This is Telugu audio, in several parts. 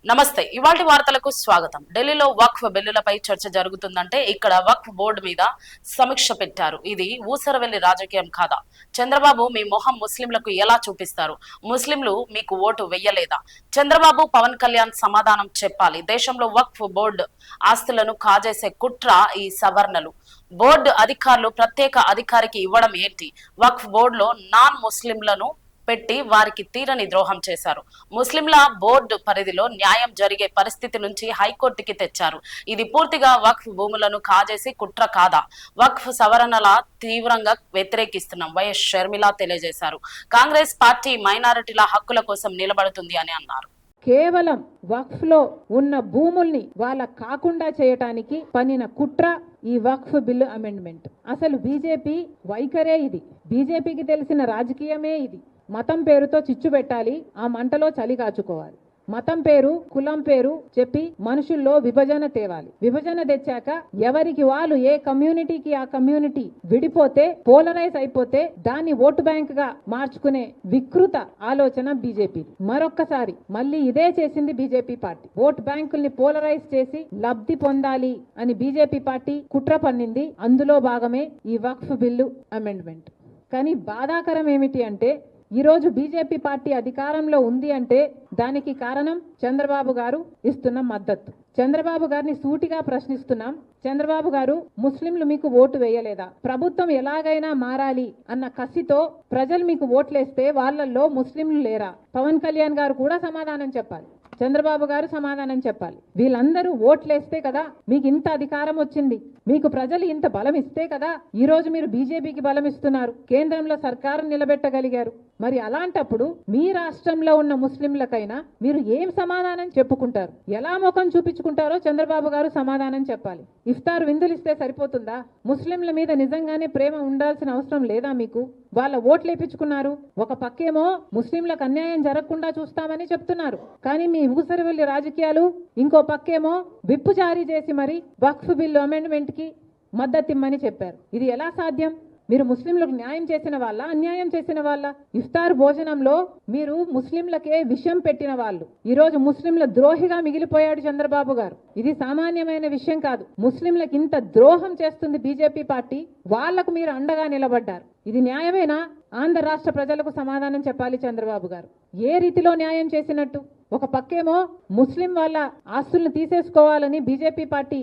నమస్తే. ఇవాల్టి వార్తలకు స్వాగతం. ఢిల్లీలో వక్ఫ్ బిల్లులపై చర్చ జరుగుతుందంటే ఇక్కడ వక్ఫ్ బోర్డు మీద సమీక్ష పెట్టారు. ఇది ఊసరవెల్లి రాజకీయం కాదా? చంద్రబాబు మీ మొహం ముస్లింలకు ఎలా చూపిస్తారు? ముస్లింలు మీకు ఓటు వెయ్యలేదా? చంద్రబాబు పవన్ కళ్యాణ్ సమాధానం చెప్పాలి. దేశంలో వక్ఫ్ బోర్డు ఆస్తులను కాజేసే కుట్ర ఈ సవర్ణలు. బోర్డు అధికారులు ప్రత్యేక అధికారికి ఇవ్వడం ఏంటి? వక్ఫ్ బోర్డులో నాన్ ముస్లింలను పెట్టి వారికి తీరని ద్రోహం చేశారు. ముస్లింల బోర్డు పరిధిలో న్యాయం జరిగే పరిస్థితి నుంచి హైకోర్టుకి తెచ్చారు. ఇది పూర్తిగా వక్ఫ్ భూములను కాజేసి కుట్ర కాదా? వక్ఫ్ సవరణల తీవ్రంగా వ్యతిరేకిస్తున్నాం వైఎస్ షర్మిల తెలియజేశారు. కాంగ్రెస్ పార్టీ మైనారిటీల హక్కుల కోసం నిలబడుతుంది అని అన్నారు. కేవలం వక్ఫ్ లో ఉన్న భూముల్ని వాళ్ళ కాకుండా చేయటానికి పన్నిన కుట్ర ఈ వక్ఫ్ బిల్లు అమెండ్మెంట్. అసలు బీజేపీ వైఖరే ఇది. బీజేపీకి తెలిసిన రాజకీయమే ఇది. మతం పేరుతో చిచ్చు పెట్టాలి, ఆ మంటలో చలి కాచుకోవాలి. మతం పేరు, కులం పేరు చెప్పి మనుషుల్లో విభజన తేవాలి. విభజన తెచ్చాక ఎవరికి వాళ్ళు ఏ కమ్యూనిటీకి ఆ కమ్యూనిటీ విడిపోతే, పోలరైజ్ అయిపోతే దాన్ని ఓటు బ్యాంక్ గా మార్చుకునే వికృత ఆలోచన బీజేపీ. మరొక్కసారి మళ్ళీ ఇదే చేసింది బీజేపీ పార్టీ. ఓటు బ్యాంకుల్ని పోలరైజ్ చేసి లబ్ధి పొందాలి అని బీజేపీ పార్టీ కుట్ర పన్నింది. అందులో భాగమే ఈ వక్ఫ్ బిల్లు అమెండ్మెంట్. కానీ బాధాకరం ఏమిటి అంటే ఈరోజు బీజేపీ పార్టీ అధికారంలో ఉంది అంటే దానికి కారణం చంద్రబాబు గారు ఇస్తున్న మద్దతు. చంద్రబాబు గారిని సూటిగా ప్రశ్నిస్తున్నాం. చంద్రబాబు గారు, ముస్లింలు మీకు ఓటు వేయలేదా? ప్రభుత్వం ఎలాగైనా మారాలి అన్న కసితో ప్రజలు మీకు ఓట్లేస్తే వాళ్ళల్లో ముస్లింలు లేరా? పవన్ కళ్యాణ్ గారు కూడా సమాధానం చెప్పాలి. చంద్రబాబు గారు సమాధానం చెప్పాలి. వీళ్ళందరూ ఓట్లేస్తే కదా మీకు ఇంత అధికారం వచ్చింది. మీకు ప్రజలు ఇంత బలం ఇస్తే కదా ఈ రోజు మీరు బీజేపీకి బలం ఇస్తున్నారు, కేంద్రంలో సర్కారు నిలబెట్టగలిగారు. మరి అలాంటప్పుడు మీ రాష్ట్రంలో ఉన్న ముస్లింలకైనా మీరు ఏం సమాధానం చెప్పుకుంటారు? ఎలా ముఖం చూపించుకుంటారో చంద్రబాబు గారు సమాధానం చెప్పాలి. ఇఫ్తార్ విందులు ఇస్తే సరిపోతుందా? ముస్లింల మీద నిజంగానే ప్రేమ ఉండాల్సిన అవసరం లేదా మీకు? వాళ్ళ ఓట్లు వేయించుకున్నారు. ఒక పక్కేమో ముస్లింలకు అన్యాయం జరగకుండా చూస్తామని చెప్తున్నారు. కానీ మీ ఊసరవెల్లి రాజకీయాలు ఇంకో పక్కేమో విప్పు జారీ చేసి మరి వక్ఫ్ బిల్లు అమెండ్మెంట్ కి మద్దతు ఇమ్మని చెప్పారు. ఇది ఎలా సాధ్యం? మీరు ముస్లింలకు న్యాయం చేసిన వాళ్ళ, అన్యాయం చేసిన వాళ్ళ? ఇఫ్తార్ భోజనంలో మీరు ముస్లింలకే విషం పెట్టిన వాళ్ళు. ఈ రోజు ముస్లింల ద్రోహిగా మిగిలిపోయాడు చంద్రబాబు గారు. ఇది సామాన్యమైన విషయం కాదు. ముస్లింలకు ఇంత ద్రోహం చేస్తుంది బీజేపీ పార్టీ, వాళ్లకు మీరు అండగా నిలబడ్డారు. ఇది న్యాయమేనా? ఆంధ్ర రాష్ట్ర ప్రజలకు సమాధానం చెప్పాలి చంద్రబాబు గారు. ఏ రీతిలో న్యాయం చేసినట్టు? ఒక పక్కేమో ముస్లిం వాళ్ళ ఆస్తులను తీసేసుకోవాలని బీజేపీ పార్టీ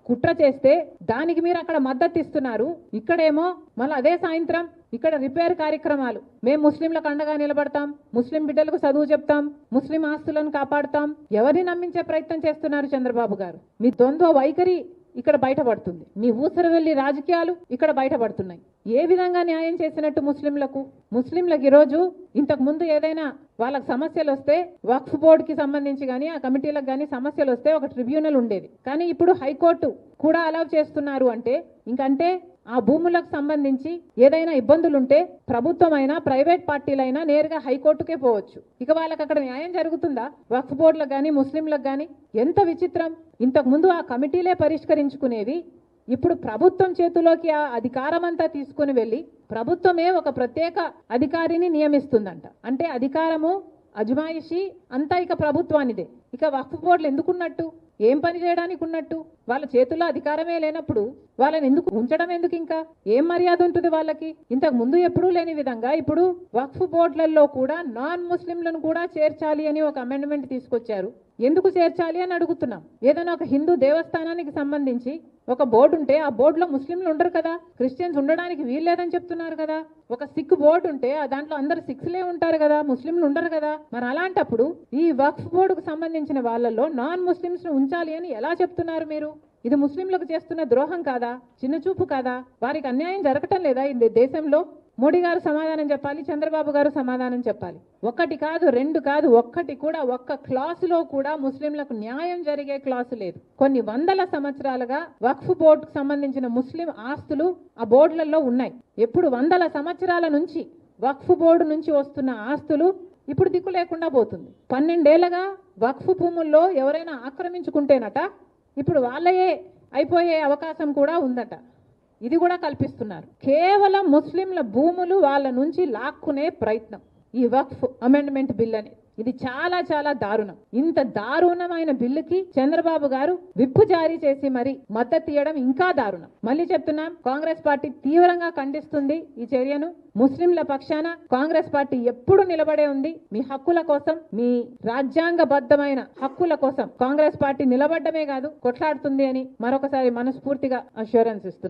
కుట్ర చేస్తే దానికి మీరు అక్కడ మద్దతు ఇస్తున్నారు. ఇక్కడేమో మళ్ళీ అదే సాయంత్రం ఇక్కడ రిపేర్ కార్యక్రమాలు. మేము ముస్లింలకు అండగా నిలబడతాం, ముస్లిం బిడ్డలకు చదువు చెప్తాం, ముస్లిం ఆస్తులను కాపాడుతాం. ఎవరిని నమ్మించే ప్రయత్నం చేస్తున్నారు చంద్రబాబు గారు? మీ ద్వంద్వ వైఖరి ఇక్కడ బయటపడుతుంది. మీ ఊసరవెల్లి రాజకీయాలు ఇక్కడ బయటపడుతున్నాయి. ఏ విధంగా న్యాయం చేసినట్టు ముస్లింలకు? ముస్లింలకు ఈరోజు ఇంతకు ముందు ఏదైనా వాళ్ళకి సమస్యలు వస్తే వక్ఫ్ బోర్డుకి సంబంధించి కానీ ఆ కమిటీలకు కానీ సమస్యలు వస్తే ఒక ట్రిబ్యునల్ ఉండేది. కానీ ఇప్పుడు హైకోర్టు కూడా అలౌ చేస్తున్నారు అంటే ఇంకంటే ఆ భూములకు సంబంధించి ఏదైనా ఇబ్బందులుంటే ప్రభుత్వం అయినా ప్రైవేట్ పార్టీలైనా నేరుగా హైకోర్టుకే పోవచ్చు. ఇక వాళ్ళకి అక్కడ న్యాయం జరుగుతుందా? వక్ఫ్ బోర్డులకు కానీ ముస్లింలకు కానీ ఎంత విచిత్రం. ఇంతకు ముందు ఆ కమిటీలే పరిష్కరించుకునేవి. ఇప్పుడు ప్రభుత్వం చేతిలోకి ఆ అధికారం అంతా తీసుకుని వెళ్ళి ప్రభుత్వమే ఒక ప్రత్యేక అధికారిని నియమిస్తుందంట. అంటే అధికారము, అజమాయిషి అంతా ఇక ప్రభుత్వానిదే. ఇక వక్ఫ్ బోర్డులు ఎందుకున్నట్టు? ఏం పని చేయడానికి ఉన్నట్టు? వాళ్ళ చేతుల్లో అధికారమే లేనప్పుడు వాళ్ళని ఎందుకు ఉంచడం? ఎందుకు? ఇంకా ఏం మర్యాద ఉంటుంది వాళ్ళకి? ఇంతకు ముందు ఎప్పుడూ లేని విధంగా ఇప్పుడు వక్ఫ్ బోర్డులలో కూడా నాన్ ముస్లింలను కూడా చేర్చాలి అని ఒక అమెండ్మెంట్ తీసుకొచ్చారు. ఎందుకు చేర్చాలి అని అడుగుతున్నాం. ఏదైనా ఒక హిందూ దేవస్థానానికి సంబంధించి ఒక బోర్డు ఉంటే ఆ బోర్డులో ముస్లింలు ఉండరు కదా, క్రిస్టియన్స్ ఉండడానికి వీల్లేదని చెప్తున్నారు కదా. ఒక సిక్ బోర్డు ఉంటే దాంట్లో అందరు సిక్స్లే ఉంటారు కదా, ముస్లింలు ఉండరు కదా. మరి అలాంటప్పుడు ఈ వక్ఫ్ బోర్డుకు సంబంధించిన వాళ్ళల్లో నాన్ ముస్లింస్ ను ఉంచాలి అని ఎలా చెప్తున్నారు మీరు? ఇది ముస్లింలకు చేస్తున్న ద్రోహం కాదా? చిన్న చూపు కాదా? వారికి అన్యాయం జరగటం లేదా ఈ దేశంలో? మోడీ గారు సమాధానం చెప్పాలి, చంద్రబాబు గారు సమాధానం చెప్పాలి. ఒకటి కాదు, రెండు కాదు, ఒక్కటి కూడా ఒక్క క్లాసులో కూడా ముస్లింలకు న్యాయం జరిగే క్లాసు లేదు. కొన్ని వందల సంవత్సరాలుగా వక్ఫ్ బోర్డుకు సంబంధించిన ముస్లిం ఆస్తులు ఆ బోర్డులలో ఉన్నాయి. ఎప్పుడు వందల సంవత్సరాల నుంచి వక్ఫ్ బోర్డు నుంచి వస్తున్న ఆస్తులు ఇప్పుడు దిక్కు లేకుండా పోతుంది. 12 ఏళ్లగా వక్ఫ్ భూముల్లో ఎవరైనా ఆక్రమించుకుంటేనట ఇప్పుడు వాళ్ళయే అయిపోయే అవకాశం కూడా ఉందట. ఇది కూడా కల్పిస్తున్నారు. కేవలం ముస్లింల భూములు వాళ్ళ నుంచి లాక్కునే ప్రయత్నం ఈ వక్ఫ్ అమెండ్మెంట్ బిల్ అని. ఇది చాలా చాలా దారుణం. ఇంత దారుణమైన బిల్లుకి చంద్రబాబు గారు విప్పు జారీ చేసి మరి మద్దతు ఇవ్వడం ఇంకా దారుణం. మళ్ళీ చెప్తున్నాం, కాంగ్రెస్ పార్టీ తీవ్రంగా ఖండిస్తుంది ఈ చర్యను. ముస్లింల పక్షాన కాంగ్రెస్ పార్టీ ఎప్పుడు నిలబడే ఉంది. మీ హక్కుల కోసం, మీ రాజ్యాంగబద్ధమైన హక్కుల కోసం కాంగ్రెస్ పార్టీ నిలబడ్డమే కాదు, కొట్లాడుతుంది అని మరొకసారి మనస్ఫూర్తిగా అష్యూరెన్స్ ఇస్తుంది.